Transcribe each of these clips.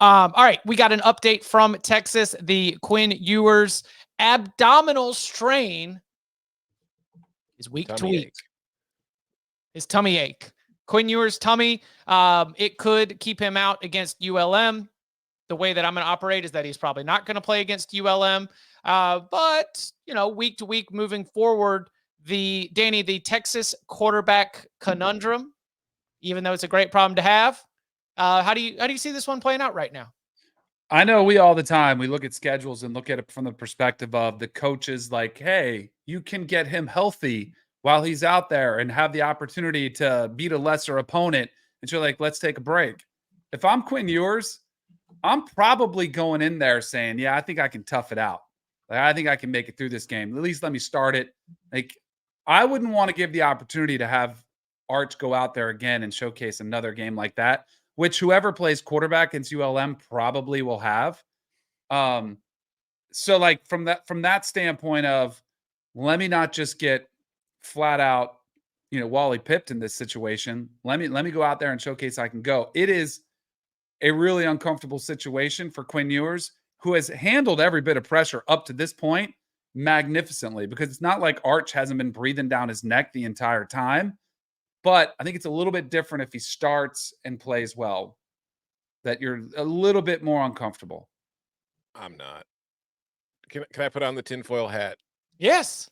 All right, we got an update from Texas. The Quinn Ewers abdominal strain is week to week. His tummy ache. Quinn Ewers' tummy, it could keep him out against ULM. The way that I'm going to operate is that he's probably not going to play against ULM. But, week to week moving forward, the Texas quarterback conundrum, even though it's a great problem to have, how do you see this one playing out right now? I know we all the time, we look at schedules and look at it from the perspective of the coaches like, hey, you can get him healthy while he's out there and have the opportunity to beat a lesser opponent. And you're like, let's take a break. If I'm Quinn Ewers, I'm probably going in there saying, yeah, I think I can tough it out. Like, I think I can make it through this game. At least let me start it. Like, I wouldn't want to give the opportunity to have Arch go out there again and showcase another game like that, which whoever plays quarterback against ULM probably will have. So like from that standpoint of, let me not just get flat out, Wally pipped in this situation. Let me go out there and showcase I can go. It is a really uncomfortable situation for Quinn Ewers, who has handled every bit of pressure up to this point magnificently, because it's not like Arch hasn't been breathing down his neck the entire time. But I think it's a little bit different if he starts and plays well, that you're a little bit more uncomfortable. I'm not. Can I put on the tinfoil hat? Yes.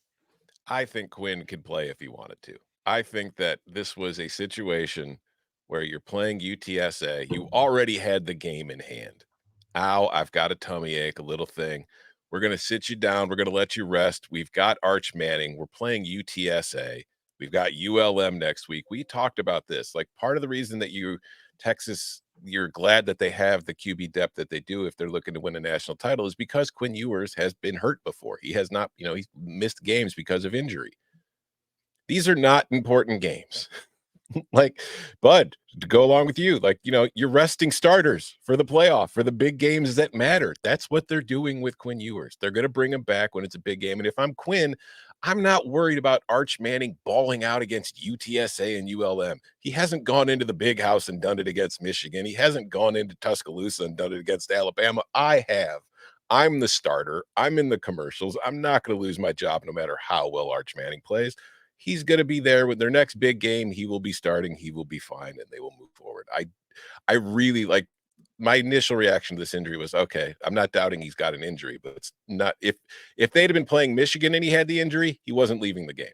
I think Quinn could play if he wanted to. I think that this was a situation where you're playing UTSA. You already had the game in hand. Ow, I've got a tummy ache, a little thing. We're going to sit you down. We're going to let you rest. We've got Arch Manning. We're playing UTSA. We've got ULM next week. We talked about this. Like, part of the reason that Texas, you're glad that they have the QB depth that they do if they're looking to win a national title is because Quinn Ewers has been hurt before. He has not, he's missed games because of injury. These are not important games. Like, Bud, to go along with you, like, you're resting starters for the playoff, for the big games that matter. That's what they're doing with Quinn Ewers. They're going to bring him back when it's a big game. And if I'm Quinn, I'm not worried about Arch Manning balling out against UTSA and ULM. He hasn't gone into the big house and done it against Michigan. He hasn't gone into Tuscaloosa and done it against Alabama. I have. I'm the starter. I'm in the commercials. I'm not going to lose my job no matter how well Arch Manning plays. He's going to be there with their next big game. He will be starting. He will be fine, and they will move forward. I really like, my initial reaction to this injury was, okay, I'm not doubting he's got an injury, but it's not, if they'd have been playing Michigan and he had the injury, he wasn't leaving the game.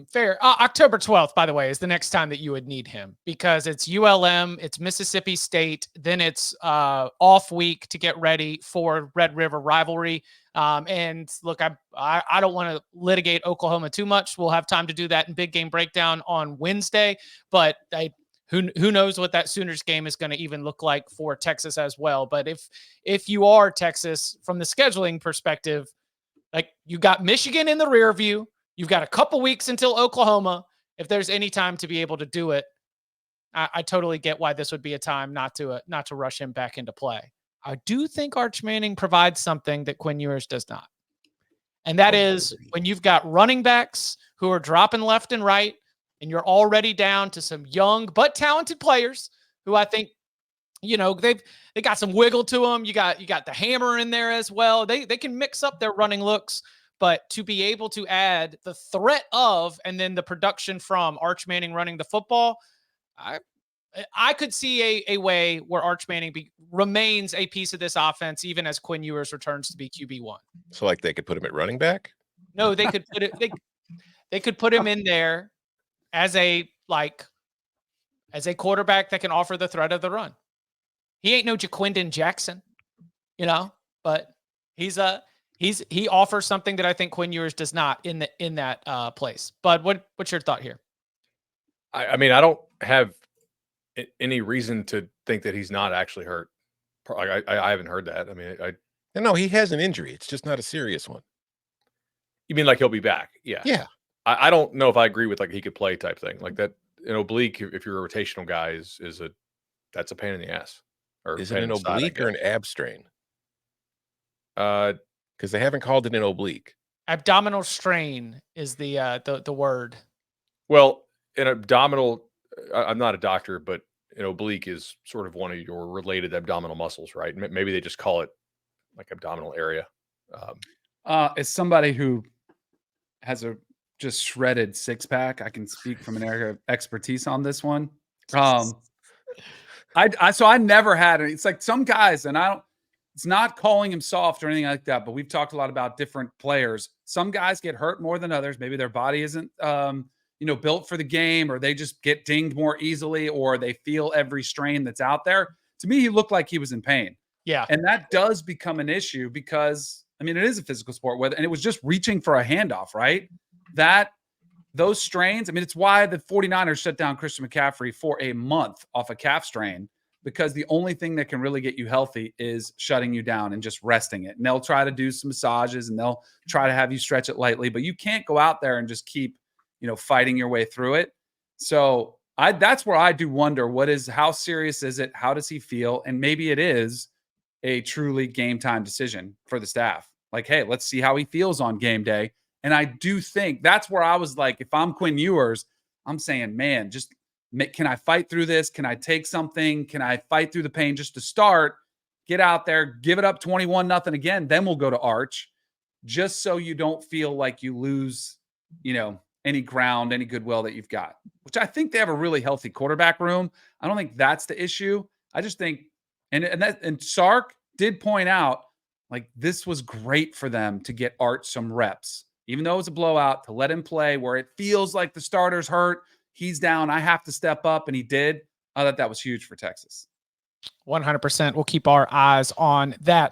Fair. October 12th, by the way, is the next time that you would need him, because it's ULM, it's Mississippi State, then it's off week to get ready for Red River rivalry. And look, I don't want to litigate Oklahoma too much. We'll have time to do that in Big Game Breakdown on Wednesday, but who knows what that Sooners game is going to even look like for Texas as well. But if you are Texas, from the scheduling perspective, like, you got Michigan in the rear view, you've got a couple weeks until Oklahoma. If there's any time to be able to do it, I totally get why this would be a time not to rush him back into play. I do think Arch Manning provides something that Quinn Ewers does not. And that is when you've got running backs who are dropping left and right, and you're already down to some young but talented players who I think, they got some wiggle to them. You got the hammer in there as well. They can mix up their running looks, but to be able to add the threat of, and then the production from Arch Manning running the football, I could see a way where Arch Manning remains a piece of this offense, even as Quinn Ewers returns to be QB1. So, like, they could put him at running back? No, they could put it. They could put him in there as a quarterback that can offer the threat of the run. He ain't no Jaquindon Jackson, but he offers something that I think Quinn Ewers does not in that place. But what's your thought here? I mean, I don't have any reason to think that he's not actually hurt. I haven't heard that. I mean, no, he has an injury. It's just not a serious one. You mean like he'll be back? Yeah. Yeah. I don't know if I agree with like he could play type thing like that. An oblique, if you're a rotational guy, that's a pain in the ass. Or is it an oblique or an ab strain? Because they haven't called it an oblique. Abdominal strain is the word. Well, an abdominal. I'm not a doctor, but an oblique is sort of one of your related abdominal muscles, right? Maybe they just call it like abdominal area. As somebody who has a just shredded six pack, I can speak from an area of expertise on this one. So I never had it. It's like some guys, and it's not calling him soft or anything like that, but we've talked a lot about different players. Some guys get hurt more than others. Maybe their body isn't, built for the game, or they just get dinged more easily, or they feel every strain that's out there. To me, he looked like he was in pain. Yeah. And that does become an issue because, I mean, it is a physical sport, and it was just reaching for a handoff, right? Those strains, I mean, it's why the 49ers shut down Christian McCaffrey for a month off a calf strain, because the only thing that can really get you healthy is shutting you down and just resting it. And they'll try to do some massages and they'll try to have you stretch it lightly, but you can't go out there and just keep, fighting your way through it. So that's where I do wonder, how serious is it? How does he feel? And maybe it is a truly game time decision for the staff. Like, hey, let's see how he feels on game day. And I do think that's where I was like, if I'm Quinn Ewers, I'm saying, man, can I fight through this? Can I take something? Can I fight through the pain just to start? Get out there, give it up 21-0 again. Then we'll go to Arch, just so you don't feel like you lose, any ground, any goodwill that you've got, which I think they have a really healthy quarterback room. I don't think that's the issue. I just think, and Sark did point out, like, this was great for them to get Arch some reps, even though it was a blowout, to let him play where it feels like the starter's hurt. He's down. I have to step up. And he did. I thought that was huge for Texas. 100%. We'll keep our eyes on that.